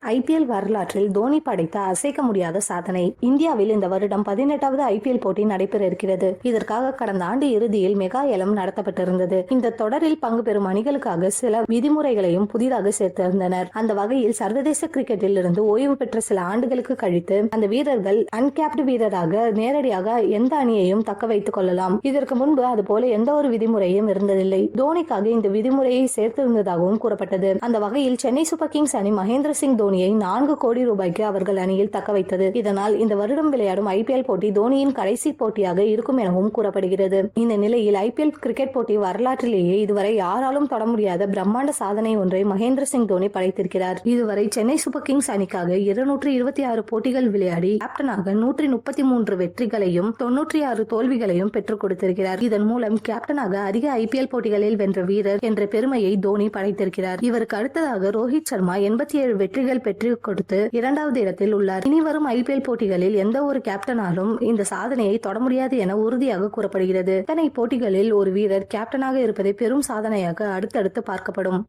IPL வரலாற்றில் தோனி படைத்த அசைக்க முடியாத சாதனை. இந்தியாவில் இந்த வருடம் 18வது ஐபிஎல் போட்டி நடைபெற இருக்கிறது. இதற்காக கடந்த ஆண்டு இறுதியில் மெகா ஏலம் நடத்தப்பட்டிருந்தது. இந்த தொடரில் பங்கு பெறும் அணிகளுக்காக சில விதிமுறைகளையும் புதிதாக சேர்த்திருந்தனர். அந்த வகையில் சர்வதேச கிரிக்கெட்டில் இருந்து ஓய்வு பெற்ற சில ஆண்டுகளுக்கு கழித்து அந்த வீரர்கள் அன்கேப்டு வீரராக நேரடியாக எந்த அணியையும் தக்க வைத்துக் கொள்ளலாம். இதற்கு முன்பு அதுபோல எந்த ஒரு விதிமுறையும் இருந்ததில்லை. தோனிக்காக இந்த விதிமுறையை சேர்த்திருந்ததாகவும் கூறப்பட்டது. அந்த வகையில் சென்னை சூப்பர் கிங்ஸ் அணி மகேந்திர சிங் தோனியை 4 கோடி ரூபாய்க்கு அவர்கள் அணியில் தக்க வைத்தது. இதனால் இந்த வருடம் விளையாடும் ஐபிஎல் போட்டி தோனியின் கடைசி போட்டியாக இருக்கும் எனவும் கூறப்படுகிறது. இந்த நிலையில் ஐபிஎல் கிரிக்கெட் போட்டி வரலாற்றிலேயே இதுவரை யாராலும் தொட முடியாத பிரம்மாண்ட சாதனை ஒன்றை மகேந்திர சிங் தோனி படைத்திருக்கிறார். இதுவரை சென்னை சூப்பர் கிங்ஸ் அணிக்காக 226 போட்டிகள் விளையாடி கேப்டனாக 133 வெற்றிகளையும் 96 தோல்விகளையும் பெற்றுக் கொடுத்திருக்கிறார். இதன் மூலம் கேப்டனாக அதிக ஐபிஎல் போட்டிகளில் வென்ற வீரர் என்ற பெருமையை தோனி படைத்திருக்கிறார். இவருக்கு அடுத்ததாக ரோஹித் சர்மா 87 வெற்றிகள் பெற்று கொடுத்து 2வது இடத்தில் உள்ளார். இனி வரும் ஐபிஎல் போட்டிகளில் எந்த ஒரு கேப்டனாலும் இந்த சாதனையை தொட முடியாது என உறுதியாக கூறப்படுகிறது. இத்தனை போட்டிகளில் ஒரு வீரர் கேப்டனாக இருப்பதை பெரும் சாதனையாக அடுத்தடுத்து பார்க்கப்படும்.